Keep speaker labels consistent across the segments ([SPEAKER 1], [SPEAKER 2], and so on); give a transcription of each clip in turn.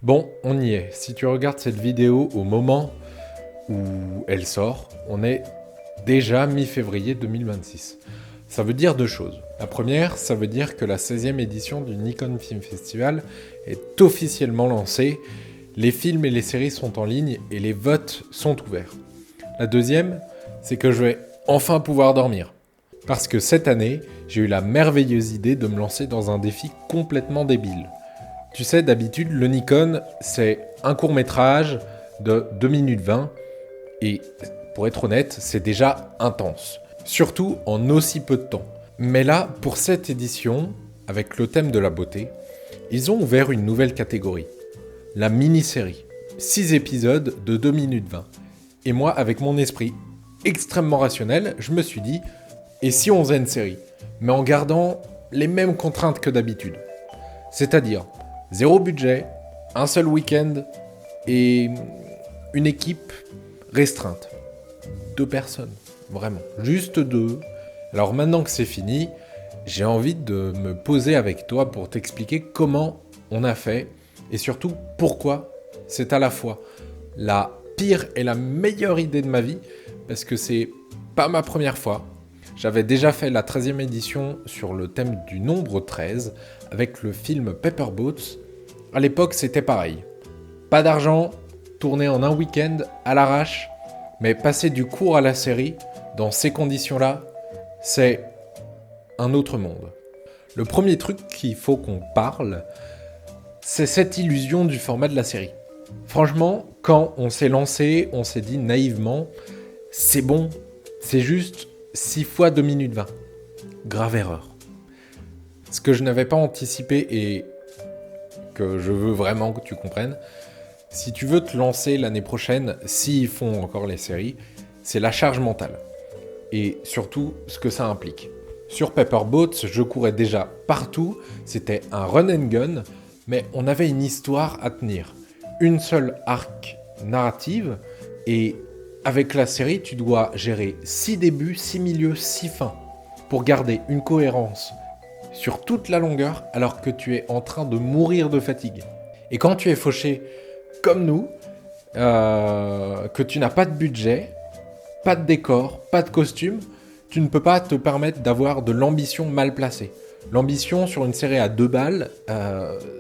[SPEAKER 1] Bon, on y est. Si tu regardes cette vidéo au moment où elle sort, on est déjà mi-février 2026. Ça veut dire deux choses. La première, ça veut dire que la 16e édition du Nikon Film Festival est officiellement lancée. Les films et les séries sont en ligne et les votes sont ouverts. La deuxième, c'est que je vais enfin pouvoir dormir. Parce que cette année, j'ai eu la merveilleuse idée de me lancer dans un défi complètement débile. Tu sais, d'habitude, le Nikon, c'est un court-métrage de 2 minutes 20, et pour être honnête, c'est déjà intense. Surtout en aussi peu de temps. Mais là, pour cette édition, avec le thème de la beauté, ils ont ouvert une nouvelle catégorie. La mini-série. 6 épisodes de 2 minutes 20. Et moi, avec mon esprit extrêmement rationnel, je me suis dit, et si on faisait une série, mais en gardant les mêmes contraintes que d'habitude. C'est-à-dire, zéro budget, un seul week-end et une équipe restreinte. 2 personnes, vraiment. Juste 2. Alors maintenant que c'est fini, j'ai envie de me poser avec toi pour t'expliquer comment on a fait et surtout pourquoi c'est à la fois la pire et la meilleure idée de ma vie parce que c'est pas ma première fois. J'avais déjà fait la 13e édition sur le thème du nombre 13 avec le film Paper Boats. À l'époque, c'était pareil. Pas d'argent, tourné en un week-end, à l'arrache, mais passer du court à la série, dans ces conditions-là, c'est un autre monde. Le premier truc qu'il faut qu'on parle, c'est cette illusion du format de la série. Franchement, quand on s'est lancé, on s'est dit naïvement, c'est bon, c'est juste 6 fois 2 minutes 20. Grave erreur. Ce que je n'avais pas anticipé et que je veux vraiment que tu comprennes, si tu veux te lancer l'année prochaine, s'ils font encore les séries, c'est la charge mentale. Et surtout, ce que ça implique. Sur Paper Boats, je courais déjà partout, c'était un run and gun, mais on avait une histoire à tenir. Une seule arc narrative, et avec la série, tu dois gérer 6 débuts, 6 milieux, 6 fins, pour garder une cohérence sur toute la longueur alors que tu es en train de mourir de fatigue. Et quand tu es fauché comme nous, que tu n'as pas de budget, pas de décor, pas de costume, tu ne peux pas te permettre d'avoir de l'ambition mal placée. L'ambition sur une série à 2 balles,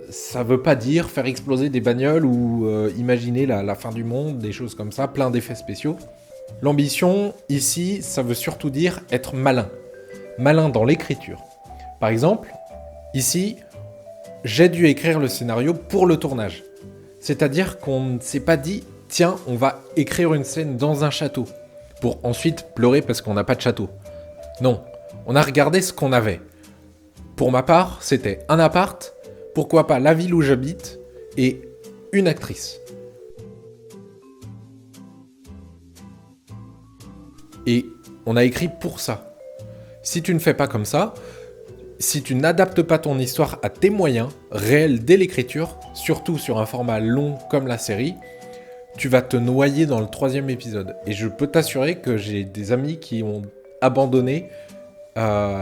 [SPEAKER 1] ça veut pas dire faire exploser des bagnoles ou imaginer la fin du monde, des choses comme ça, plein d'effets spéciaux. L'ambition, ici, ça veut surtout dire être malin. Malin dans l'écriture. Par exemple, ici, j'ai dû écrire le scénario pour le tournage. C'est-à-dire qu'on ne s'est pas dit, tiens, on va écrire une scène dans un château, pour ensuite pleurer parce qu'on n'a pas de château. Non, on a regardé ce qu'on avait. Pour ma part, c'était un appart, pourquoi pas la ville où j'habite, et une actrice. Et on a écrit pour ça. Si tu ne fais pas comme ça, si tu n'adaptes pas ton histoire à tes moyens, réels dès l'écriture, surtout sur un format long comme la série, tu vas te noyer dans le 3e épisode. Et je peux t'assurer que j'ai des amis qui ont abandonné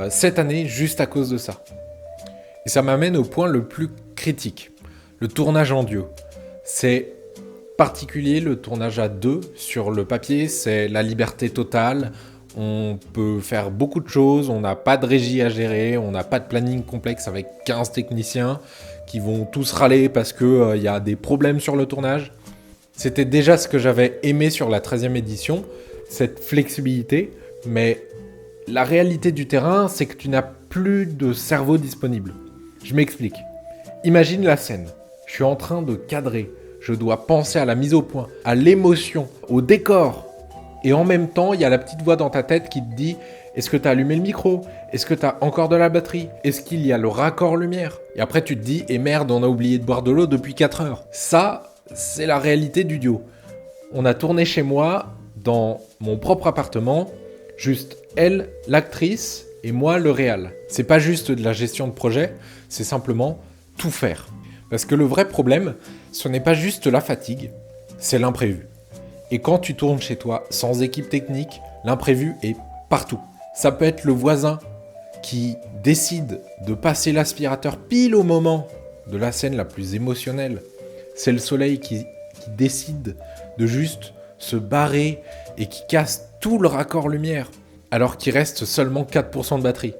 [SPEAKER 1] cette année juste à cause de ça. Et ça m'amène au point le plus critique, le tournage en duo. C'est particulier, le tournage à 2 sur le papier, c'est la liberté totale. On peut faire beaucoup de choses, on n'a pas de régie à gérer, on n'a pas de planning complexe avec 15 techniciens qui vont tous râler parce qu'il y a des problèmes sur le tournage. C'était déjà ce que j'avais aimé sur la 13e édition, cette flexibilité, mais la réalité du terrain, c'est que tu n'as plus de cerveau disponible. Je m'explique. Imagine la scène. Je suis en train de cadrer. Je dois penser à la mise au point, à l'émotion, au décor. Et en même temps, il y a la petite voix dans ta tête qui te dit « Est-ce que tu as allumé le micro ? Est-ce que tu as encore de la batterie ? Est-ce qu'il y a le raccord lumière ?» Et après, tu te dis « Et merde, on a oublié de boire de l'eau depuis 4 heures. » Ça, c'est la réalité du duo. On a tourné chez moi, dans mon propre appartement, juste elle, l'actrice, et moi, le réal. C'est pas juste de la gestion de projet, c'est simplement tout faire. Parce que le vrai problème, ce n'est pas juste la fatigue, c'est l'imprévu. Et quand tu tournes chez toi sans équipe technique, l'imprévu est partout. Ça peut être le voisin qui décide de passer l'aspirateur pile au moment de la scène la plus émotionnelle. C'est le soleil qui décide de juste se barrer et qui casse tout le raccord lumière, alors qu'il reste seulement 4% de batterie.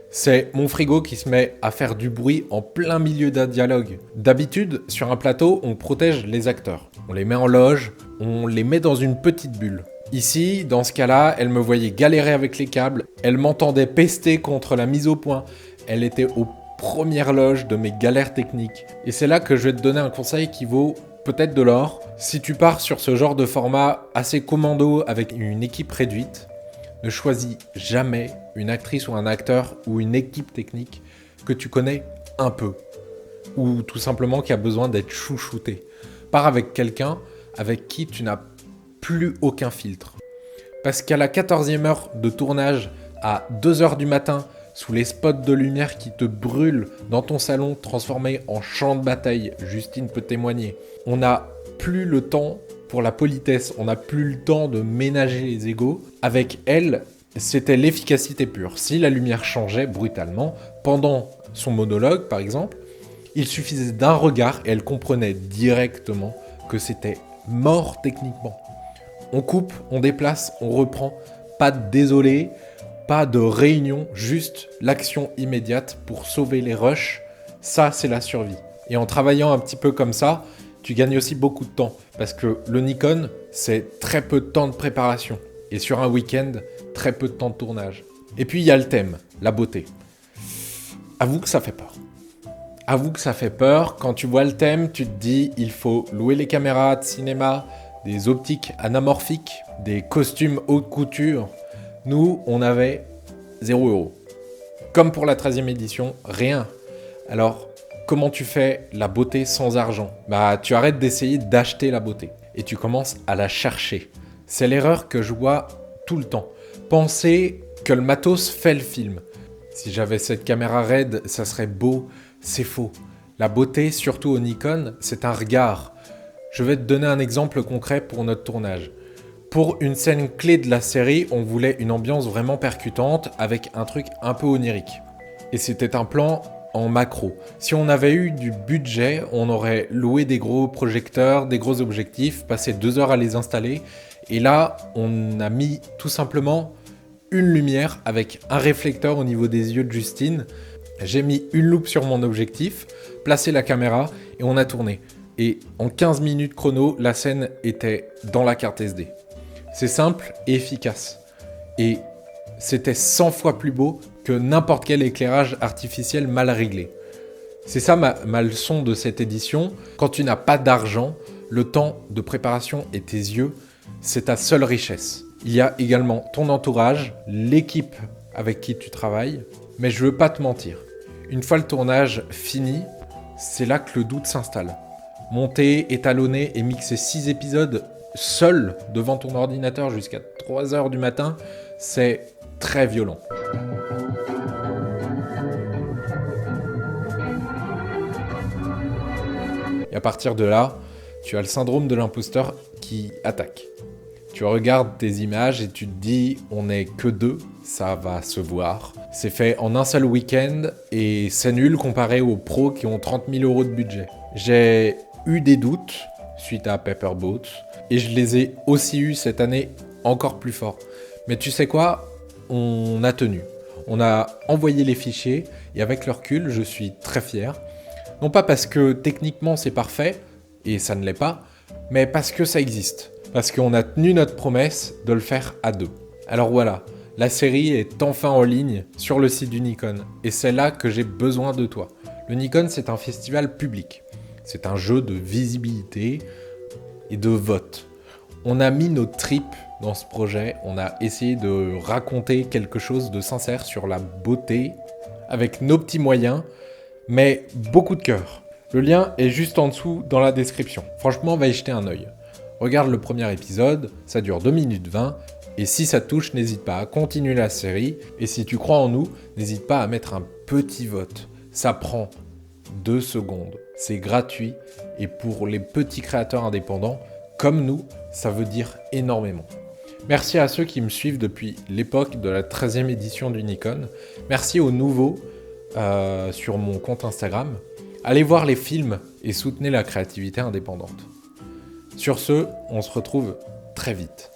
[SPEAKER 1] C'est mon frigo qui se met à faire du bruit en plein milieu d'un dialogue. D'habitude, sur un plateau, on protège les acteurs. On les met en loge, on les met dans une petite bulle. Ici, dans ce cas-là, elle me voyait galérer avec les câbles, elle m'entendait pester contre la mise au point. Elle était aux premières loges de mes galères techniques. Et c'est là que je vais te donner un conseil qui vaut peut-être de l'or. Si tu pars sur ce genre de format assez commando avec une équipe réduite, ne choisis jamais une actrice ou un acteur ou une équipe technique que tu connais un peu ou tout simplement qui a besoin d'être chouchouté. Pars avec quelqu'un avec qui tu n'as plus aucun filtre. Parce qu'à la 14e heure de tournage, à 2h du matin, sous les spots de lumière qui te brûlent dans ton salon transformé en champ de bataille, Justine peut témoigner, on n'a plus le temps pour la politesse, on n'a plus le temps de ménager les égos. Avec elle, c'était l'efficacité pure. Si la lumière changeait brutalement, pendant son monologue par exemple, il suffisait d'un regard et elle comprenait directement que c'était mort techniquement. On coupe, on déplace, on reprend, pas de désolé, pas de réunion, juste l'action immédiate pour sauver les rushs. Ça, c'est la survie. Et en travaillant un petit peu comme ça, tu gagnes aussi beaucoup de temps parce que le Nikon, c'est très peu de temps de préparation et sur un week-end, très peu de temps de tournage. Et puis il y a le thème, la beauté. Avoue que ça fait peur. Avoue que ça fait peur. Quand tu vois le thème, tu te dis il faut louer les caméras de cinéma, des optiques anamorphiques, des costumes haute couture. Nous, on avait 0 €. Comme pour la 13e édition, rien. Alors, comment tu fais la beauté sans argent ? Tu arrêtes d'essayer d'acheter la beauté et tu commences à la chercher. C'est l'erreur que je vois tout le temps. Penser que le matos fait le film. Si j'avais cette caméra RED, ça serait beau. C'est faux. La beauté, surtout au Nikon, c'est un regard. Je vais te donner un exemple concret pour notre tournage. Pour une scène clé de la série, on voulait une ambiance vraiment percutante avec un truc un peu onirique. Et c'était un plan en macro. Si on avait eu du budget, on aurait loué des gros projecteurs, des gros objectifs, passé 2 heures à les installer. Et là, on a mis tout simplement une lumière avec un réflecteur au niveau des yeux de Justine. J'ai mis une loupe sur mon objectif, placé la caméra et on a tourné. Et en 15 minutes chrono, la scène était dans la carte SD. C'est simple et efficace. Et c'était 100 fois plus beau que n'importe quel éclairage artificiel mal réglé. C'est ça ma leçon de cette édition. Quand tu n'as pas d'argent, le temps de préparation et tes yeux, c'est ta seule richesse. Il y a également ton entourage, l'équipe avec qui tu travailles. Mais je veux pas te mentir. Une fois le tournage fini, c'est là que le doute s'installe. Monter, étalonner et mixer 6 épisodes seul devant ton ordinateur jusqu'à 3 heures du matin, c'est très violent. Et à partir de là, tu as le syndrome de l'imposteur qui attaque. Tu regardes tes images et tu te dis, on n'est que 2, ça va se voir. C'est fait en un seul week-end et c'est nul comparé aux pros qui ont 30 000 € de budget. J'ai eu des doutes suite à Paperboat et je les ai aussi eus cette année encore plus fort. Mais tu sais quoi ? On a tenu. On a envoyé les fichiers et avec le recul, je suis très fier. Non pas parce que techniquement c'est parfait, et ça ne l'est pas, mais parce que ça existe. Parce qu'on a tenu notre promesse de le faire à 2. Alors voilà, la série est enfin en ligne sur le site du Nikon. Et c'est là que j'ai besoin de toi. Le Nikon, c'est un festival public. C'est un jeu de visibilité et de vote. On a mis nos tripes dans ce projet. On a essayé de raconter quelque chose de sincère sur la beauté avec nos petits moyens, mais beaucoup de cœur. Le lien est juste en dessous dans la description. Franchement, va y jeter un œil. Regarde le premier épisode, ça dure 2 minutes 20, et si ça te touche, n'hésite pas à continuer la série, et si tu crois en nous, n'hésite pas à mettre un petit vote. Ça prend 2 secondes, c'est gratuit, et pour les petits créateurs indépendants, comme nous, ça veut dire énormément. Merci à ceux qui me suivent depuis l'époque de la 13e édition du Nikon. Merci aux nouveaux sur mon compte Instagram. Allez voir les films et soutenez la créativité indépendante. Sur ce, on se retrouve très vite.